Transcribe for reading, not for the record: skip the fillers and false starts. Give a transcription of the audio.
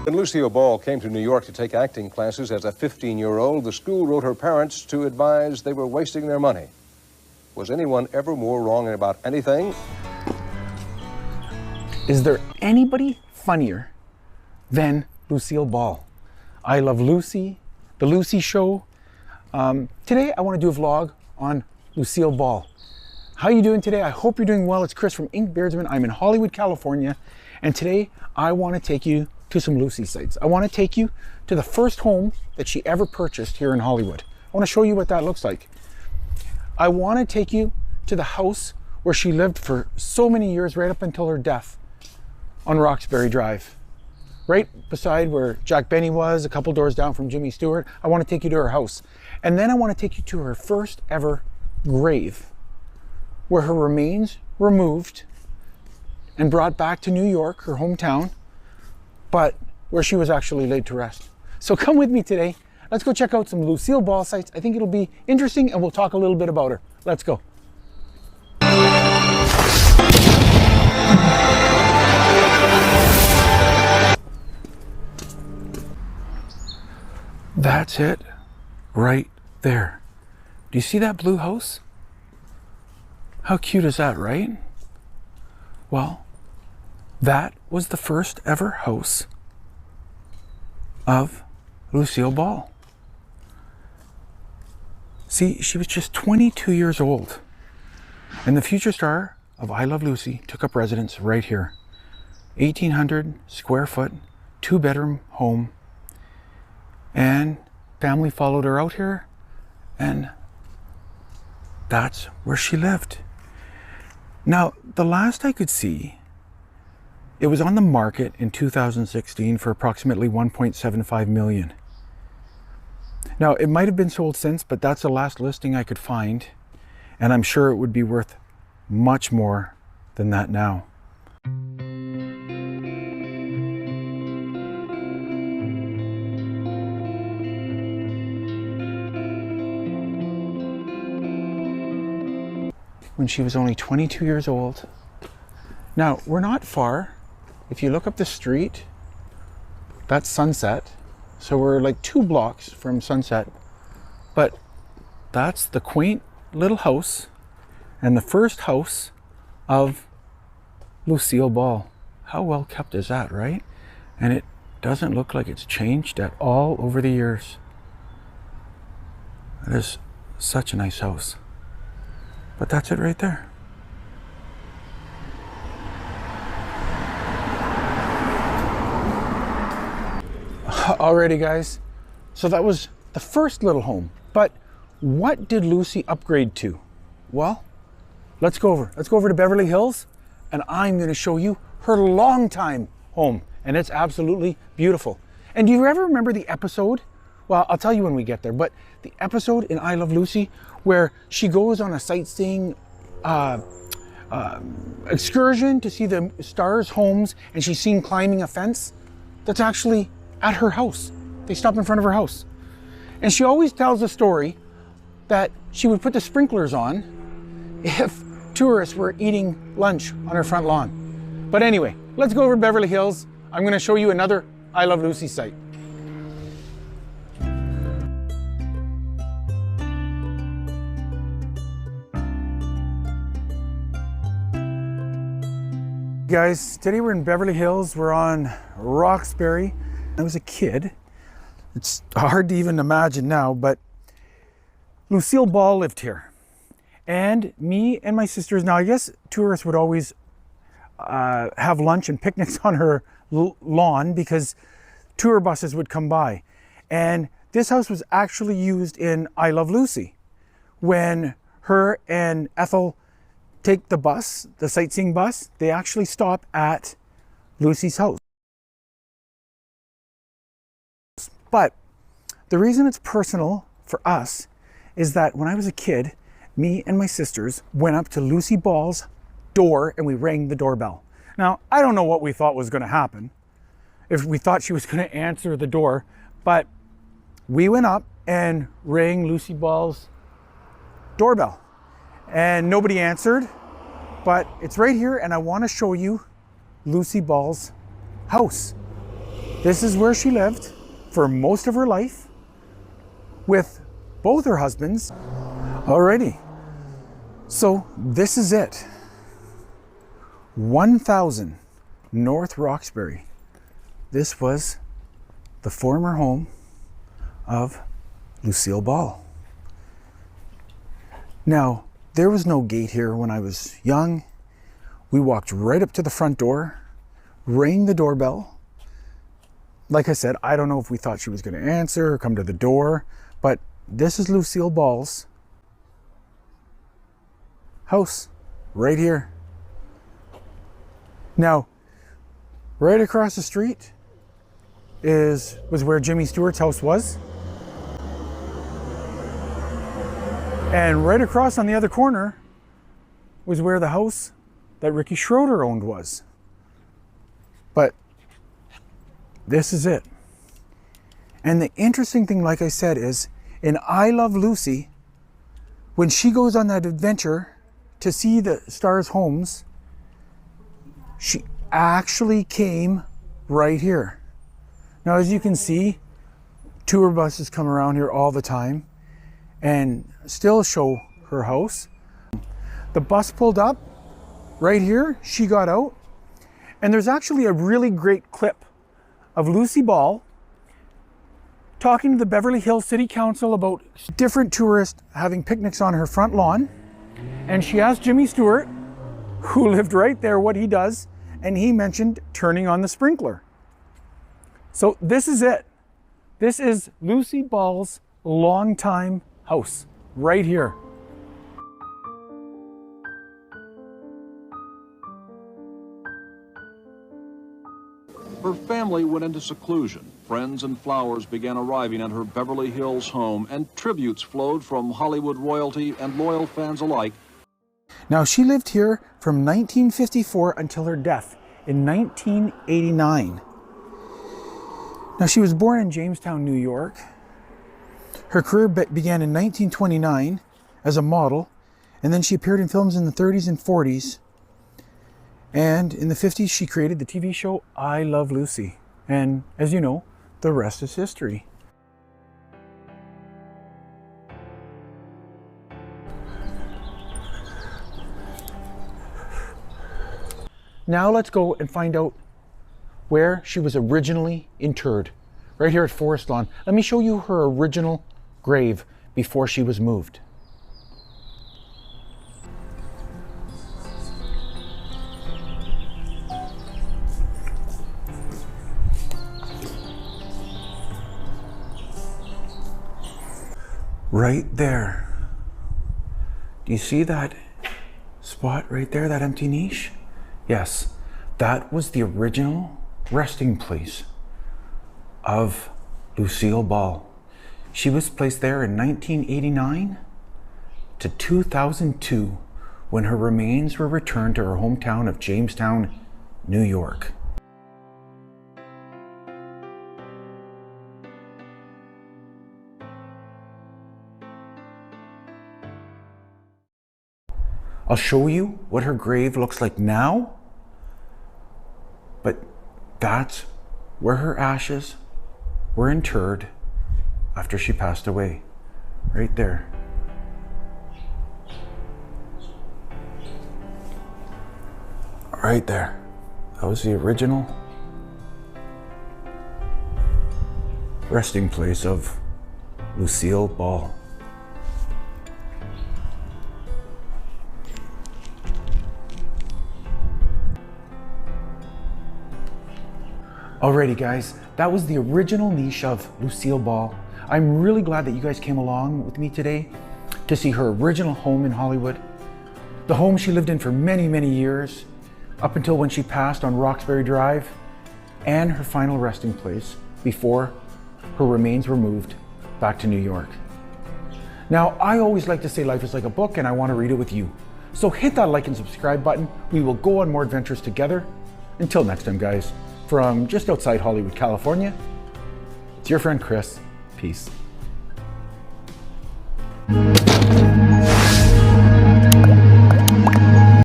When Lucille Ball came to New York to take acting classes as a 15-year-old, the school wrote her parents to advise they were wasting their money. Was anyone ever more wrong about anything? Is there anybody funnier than Lucille Ball? I Love Lucy, The Lucy Show. Today I want to do a vlog on Lucille Ball. How are you doing today? I hope you're doing well. It's Chris from Ink Beardsman. I'm in Hollywood, California. And today I want to take you to some Lucy sites. I want to take you to the first home that she ever purchased here in Hollywood. I want to show you what that looks like. I want to take you to the house where she lived for so many years, right up until her death, on Roxbury Drive. Right beside where Jack Benny was, a couple doors down from Jimmy Stewart. I want to take you to her house. And then I want to take you to her first ever grave, where her remains were moved and brought back to New York, her hometown, but where she was actually laid to rest. So come with me today. Let's go check out some Lucille Ball sites. I think it'll be interesting and we'll talk a little bit about her. Let's go. That's it right there. Do you see that blue house? How cute is that, right? Well, that was the first ever house of Lucille Ball. See, she was just 22 years old, and the future star of I Love Lucy took up residence right here. 1,800 square foot, 2-bedroom home, and family followed her out here, and that's where she lived. Now, the last I could see, it was on the market in 2016 for approximately 1.75 million. Now, it might have been sold since, but that's the last listing I could find, and I'm sure it would be worth much more than that now. When she was only 22 years old. Now, we're not far. If you look up the street, that's Sunset. So we're like 2 blocks from Sunset. But that's the quaint little house and the first house of Lucille Ball. How well kept is that, right? And it doesn't look like it's changed at all over the years. It is such a nice house. But that's it right there. Alrighty guys, so that was the first little home. But what did Lucy upgrade to? Well, let's go over to Beverly Hills, and I'm going to show you her longtime home, and it's absolutely beautiful. And do you ever remember the episode? Well, I'll tell you when we get there, but the episode in I Love Lucy where she goes on a sightseeing excursion to see the stars' homes, and she's seen climbing a fence, that's actually at her house. They stop in front of her house. And she always tells a story that she would put the sprinklers on if tourists were eating lunch on her front lawn. But anyway, let's go over to Beverly Hills. I'm going to show you another I Love Lucy site. Guys, today we're in Beverly Hills. We're on Roxbury. I was a kid. It's hard to even imagine now, but Lucille Ball lived here. And me and my sisters, now I guess tourists would always have lunch and picnics on her lawn because tour buses would come by. And this house was actually used in I Love Lucy when her and Ethel take the bus, the sightseeing bus, they actually stop at Lucy's house. But the reason it's personal for us is that when I was a kid, me and my sisters went up to Lucy Ball's door and we rang the doorbell. Now, I don't know what we thought was going to happen, if we thought she was going to answer the door, but we went up and rang Lucy Ball's doorbell. And nobody answered, but it's right here and I want to show you Lucy Ball's house. This is where she lived for most of her life with both her husbands. Alrighty, so this is it. 1000 North Roxbury. This was the former home of Lucille Ball. Now, there was no gate here when I was young. We walked right up to the front door, rang the doorbell. Like I said, I don't know if we thought she was going to answer or come to the door, but this is Lucille Ball's house right here. Now, right across the street was where Jimmy Stewart's house was. And right across on the other corner was where the house that Ricky Schroeder owned was. But this is it. And the interesting thing, like I said, is in I Love Lucy, when she goes on that adventure to see the stars' homes, she actually came right here. Now, as you can see, tour buses come around here all the time and still show her house. The bus pulled up right here, she got out, and there's actually a really great clip of Lucy Ball talking to the Beverly Hills City Council about different tourists having picnics on her front lawn. And she asked Jimmy Stewart, who lived right there, what he does, and he mentioned turning on the sprinkler. So this is it. This is Lucy Ball's longtime house right here. Her family went into seclusion. Friends and flowers began arriving at her Beverly Hills home, and tributes flowed from Hollywood royalty and loyal fans alike. Now, she lived here from 1954 until her death in 1989. Now, she was born in Jamestown, New York. Her career began in 1929 as a model, and then she appeared in films in the 30s and 40s. And in the 50s, she created the TV show I Love Lucy. And as you know, the rest is history. Now let's go and find out where she was originally interred. Right here at Forest Lawn. Let me show you her original grave before she was moved. Right there. Do you see that spot right there, that empty niche? Yes, that was the original resting place of Lucille Ball. She was placed there in 1989 to 2002 when her remains were returned to her hometown of Jamestown, New York. I'll show you what her grave looks like now, but that's where her ashes were interred after she passed away, right there. Right there. That was the original resting place of Lucille Ball. Alrighty guys, that was the original niche of Lucille Ball. I'm really glad that you guys came along with me today to see her original home in Hollywood. The home she lived in for many, many years, up until when she passed on Roxbury Drive, and her final resting place before her remains were moved back to New York. Now, I always like to say life is like a book and I want to read it with you. So hit that like and subscribe button. We will go on more adventures together. Until next time, guys. From just outside Hollywood, California, it's your friend Chris. Peace.